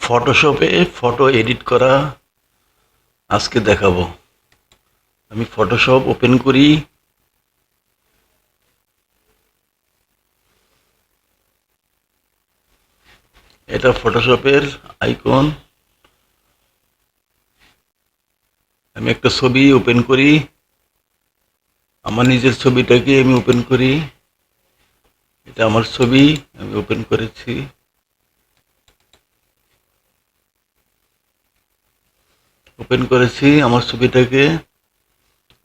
ফটোশপে photo edit করা আজকে দেখাবো। আমি ফটোশপ ওপেন করি। এটা ফটোশপের আইকন। আমি একটা ছবি ওপেন করি। আমার নিজের ছবিটাকে আমি ওপেন করি। এটা আমার ছবি, আমি ওপেন করেছি। ওপেন করেছি আমার ছবিটাকে।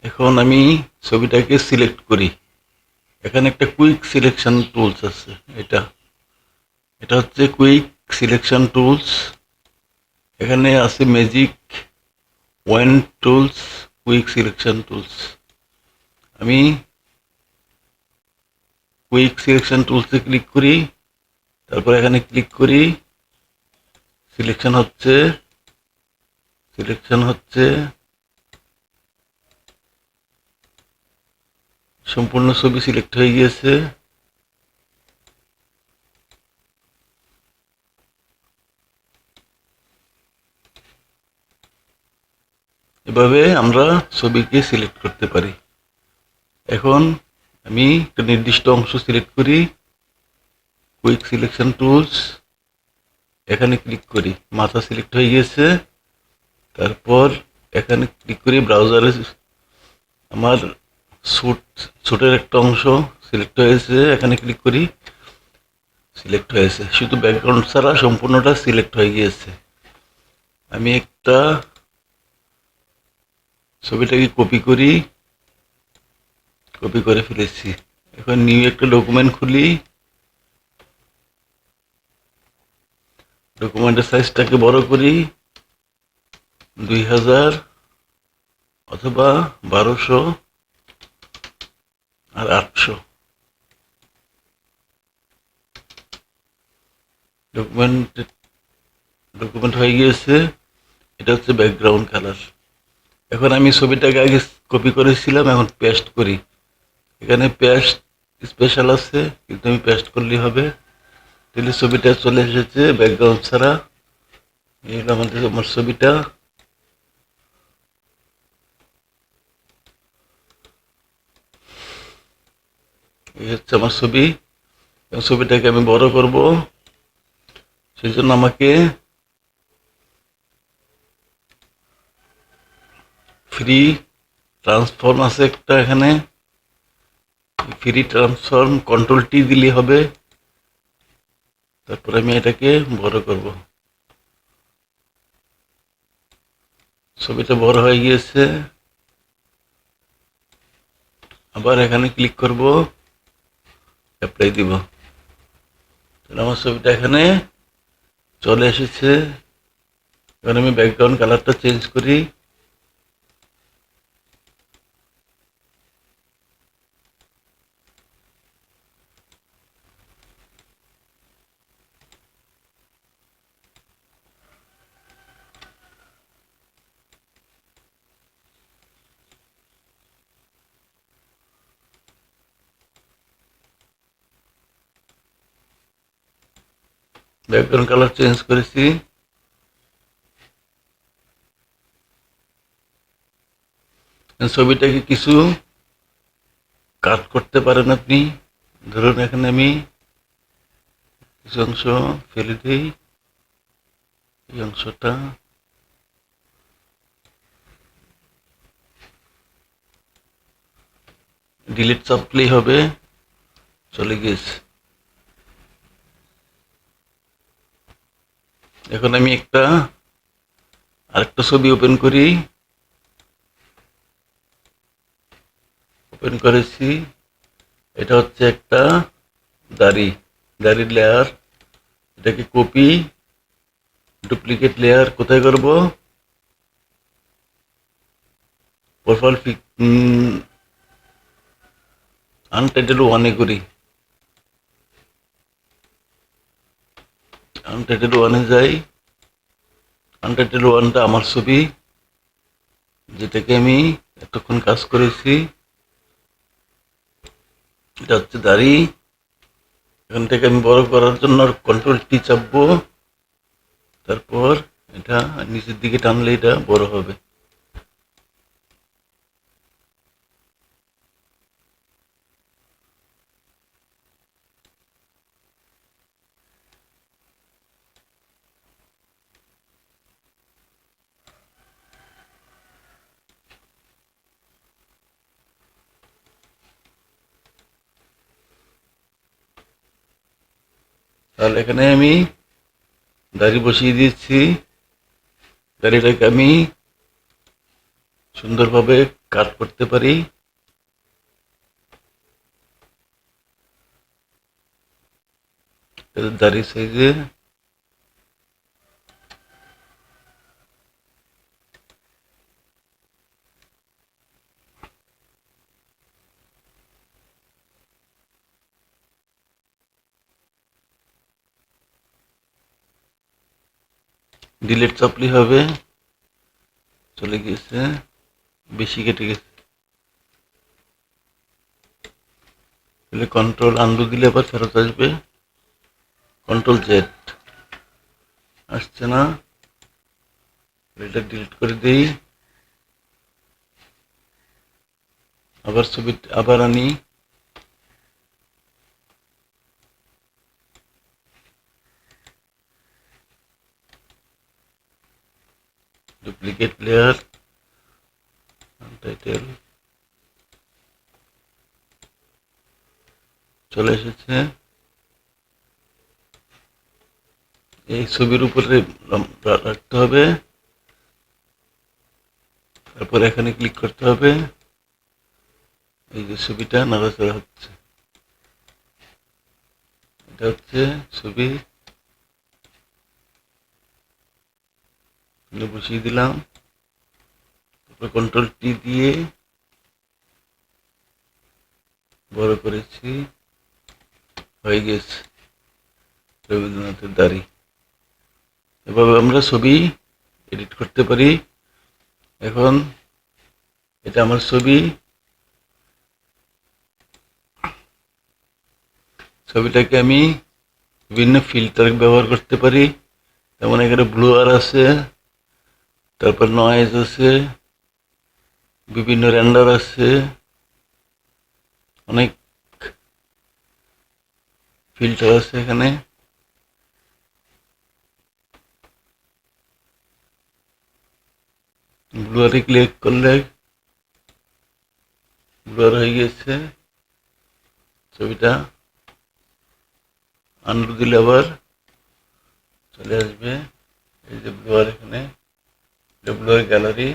এখন আমি ছবিটাকে সিলেক্ট করি। এখানে একটা কুইক সিলেকশন টুলস আছে। এটা এটা হচ্ছে কুইক সিলেকশন টুলস। এখানে আছে magic one tools, quick selection tools. আমি কুইক সিলেকশন টুলসে ক্লিক করি। তারপর এখানে ক্লিক করি। সিলেকশন হচ্ছে সিলেকশন হচ্ছে সম্পূর্ণ ছবি সিলেক্ট হয়ে গিয়েছে। এভাবে আমরা ছবিকে সিলেক্ট করতে পারি। এখন আমি একটা নির্দিষ্ট অংশ সিলেক্ট করি। কুইক সিলেকশন টুলস, এখানে ক্লিক করি। মাথা সিলেক্ট হয়ে গিয়েছে। তারপর এখানে ক্লিক করি। ব্রাউজারে আমার ছোটের একটা অংশ সিলেক্ট হয়েছে, এখানে ক্লিক করি। সিলেক্ট হয়েছে, শুধু ব্যাকগ্রাউন্ড ছাড়া সম্পূর্ণটা সিলেক্ট হয়ে গিয়েছে। আমি একটা ছবিটাকে কপি করি, কপি করে ফেলেছি। এখন নিউ একটা ডকুমেন্ট খুলি। ডকুমেন্টের সাইজটাকে বড় করি, 2000 অথবা 1200 আর 800। ডকুমেন্ট হয়ে গিয়েছে। এটা হচ্ছে ব্যাকগ্রাউন্ড কালার। এখন আমি ছবিটাকে আগে কপি করেছিলাম, এখন পেস্ট করি। এখানে পেস্ট স্পেশাল আছে, কিন্তু আমি পেস্ট করলেই হবে। তাহলে ছবিটা চলে এসেছে ব্যাকগ্রাউন্ড ছাড়া। এই হলো আমার ছবিটা। এই হচ্ছে আমার ছবি। এবং ছবিটাকে আমি বড় করব। সেই জন্য আমাকে ফ্রি ট্রান্সফর্ম আছে একটা, এখানে ফ্রি ট্রান্সফর্ম কন্ট্রোল টি দিলে হবে। তারপর আমি এটাকে বড় করব। ছবিটা বড় হয়ে গিয়েছে। আবার এখানে ক্লিক করব, অ্যাপ্লাই দিব। তাহলে আমার ছবিটা এখানে চলে এসেছে। এবার আমি ব্যাকগ্রাউন্ড কালারটা চেঞ্জ করি। ব্যাকগ্রাউন্ড কালার চেঞ্জ করেছি। ছবিটাকে কিছু কাট করতে পারেন আপনি। ধরুন এখানে আমি কিছু অংশ ফেলে দিই। এই অংশটা ডিলিট চাপলেই হবে। চলে গেছে। এখন আমি আরেকটা ছবি ওপেন করি। ওপেন করেছি। এটা হচ্ছে একটা দাড়ির লেয়ার। এটাকে কপি ডুপ্লিকেট লেয়ার কোথায় করব? প্রোফাইল আনটাইটেল ওয়ানে করি। আনটাইটেল ওয়ানে যাই। আনটাইটেল ওয়ানটা আমার ছবি, যেটাকে আমি এতক্ষণ কাজ করেছি। এটা হচ্ছে দাড়ি। এখান থেকে আমি বড় করার জন্য কন্ট্রোল টি চাপবো। তারপর এটা নিচের দিকে টানলে এটা বড় হবে। তাহলে এখানে আমি দাড়ি বসিয়ে দিয়েছি। দাড়িটাকে আমি সুন্দরভাবে কাট করতে পারি। দাড়ি সাইজে ডিলেট চাপলি হবে। চলে গিয়েছে, বেশি কেটে গেছে। কন্ট্রোল আনডু দিলে আবার ফেরত আসবে। কন্ট্রোল জেড, আসছে না, এটা ডিলিট করে দিই। আবার ছবি আবার আনি, ডুপ্লিকেট লেয়ার, টাইটেল চলে এসেছে। এই ছবির উপরে রাখতে হবে, তারপর এখানে ক্লিক করতে হবে। এই যে ছবিটা নাড়াচাড়া হচ্ছে, এটা হচ্ছে ছবি। বসিয়ে দিলাম, তারপর কন্ট্রোল টি দিয়ে বড় করেছি, হয়ে গেছে রবীন্দ্রনাথের দাড়ি। এভাবে আমরা ছবি এডিট করতে পারি। এখন এটা আমার ছবি, ছবিটাকে আমি বিভিন্ন ফিল্টার ব্যবহার করতে পারি। যেমন এখানে ব্লুয়ার আছে, তারপর নয়েজ আছে, বিভিন্ন রেন্ডার আছে, অনেক ফিল্টার আছে এখানে। ব্লুয়ারে ক্লিক করলে ব্লুয়ার হয়ে গেছে ছবিটা। আনডু দিলে আবার চলে আসবে। এই যে ব্লুয়ার, এখানে ব্লুয়ার গ্যালারি।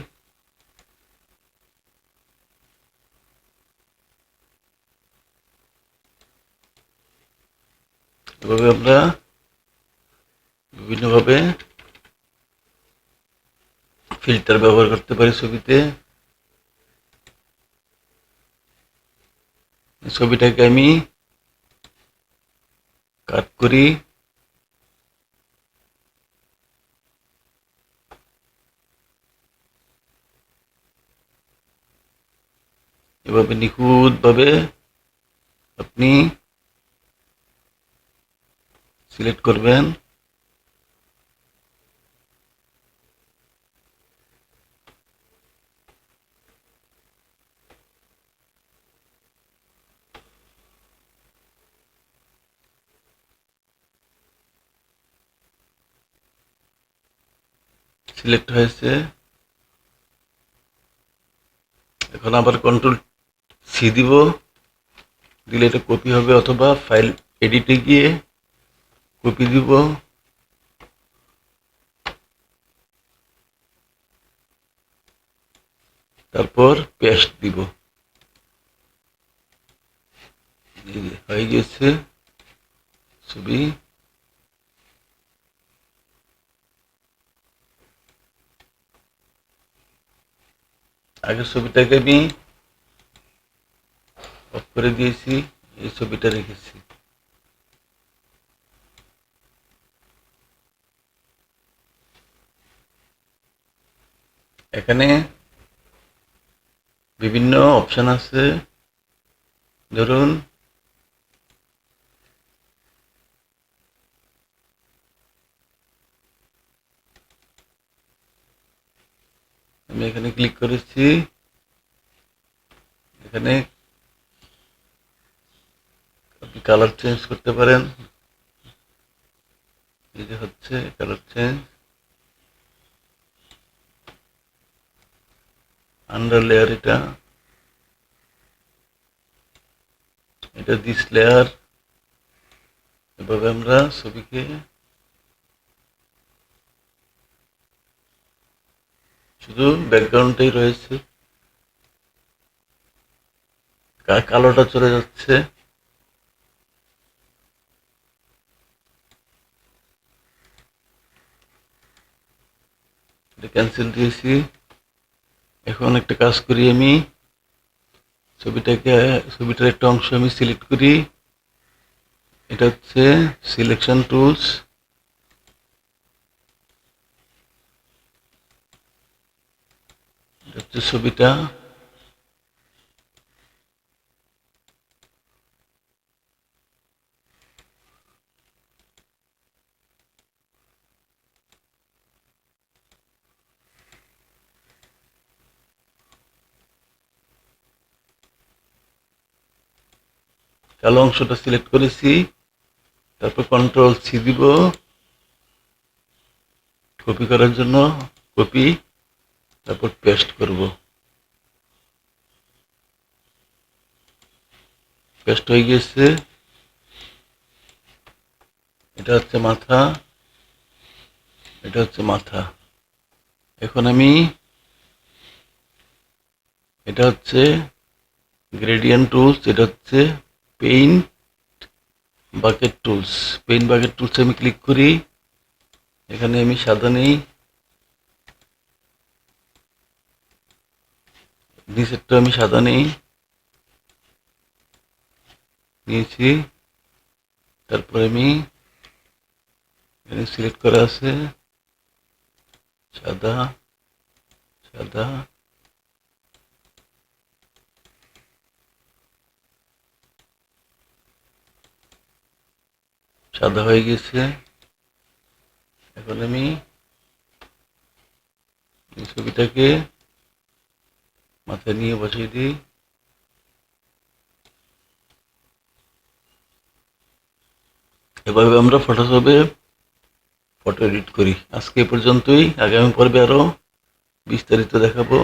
এভাবে আমরা বিভিন্নভাবে ফিল্টার ব্যবহার করতে পারি ছবিতে। ছবিটাকে আমি কাট করি, এভাবে নিখুঁতভাবে আপনি সিলেক্ট করবেন। সিলেক্ট হয়েছে, এখন আবার কন্ট্রোল সি দিব, দিলে এটা কপি হবে, অথবা ফাইল এডিটে গিয়ে কপি দিব, তারপর পেস্ট দিব। হয়ে গেছে ছবি। আগের ছবিটাকে আমি অফ করে দিয়েছি, এই ছবিটা রেখেছি। এখানে বিভিন্ন অপশন আছে, ধরুন আমি এখানে ক্লিক করেছি, এখানে আপনি কালার চেঞ্জ করতে পারেন। এই যে হচ্ছে কালার চেঞ্জ, আন্ডার লেয়ার, এটা দিস লেয়ার। এভাবে আমরা ছবিকে শুধু ব্যাকগ্রাউন্ডটাই রয়েছে, কালোটা চলে যাচ্ছে। এটা ক্যান্সেল দিয়েছি। এখন একটা কাজ করি, আমি ছবিটার একটা অংশ আমি সিলেক্ট করি। এটা হচ্ছে সিলেকশন টুলস, এটা হচ্ছে ছবিটা। কালো অংশটা সিলেক্ট করেছি, তারপর কন্ট্রোল সি দিব কপি করার জন্য, কপি, তারপর পেস্ট করব। পেস্ট হয়ে গেছে। এটা হচ্ছে মাথা, এটা হচ্ছে মাথা। এখন আমি, এটা হচ্ছে গ্রেডিয়েন্ট টুলস, এটা হচ্ছে paint bucket tools. Paint bucket tools আমি ক্লিক করি, এখানে আমি সাদা নেই, নিচেরটা আমি সাদা নেই, নিয়েছি। তারপরে আমি এখানে সিলেক্ট করা আছে সাদা, সাদা, সাদা হয়ে গেছে। এখন আমি এই ছবিটাকে মাথায় নিয়ে বসিয়ে দিই। এভাবে আমরা ফটোশপে ফটো এডিট করি। আজকে এ পর্যন্তই, আগামী পর্বে আরো বিস্তারিত দেখাবো।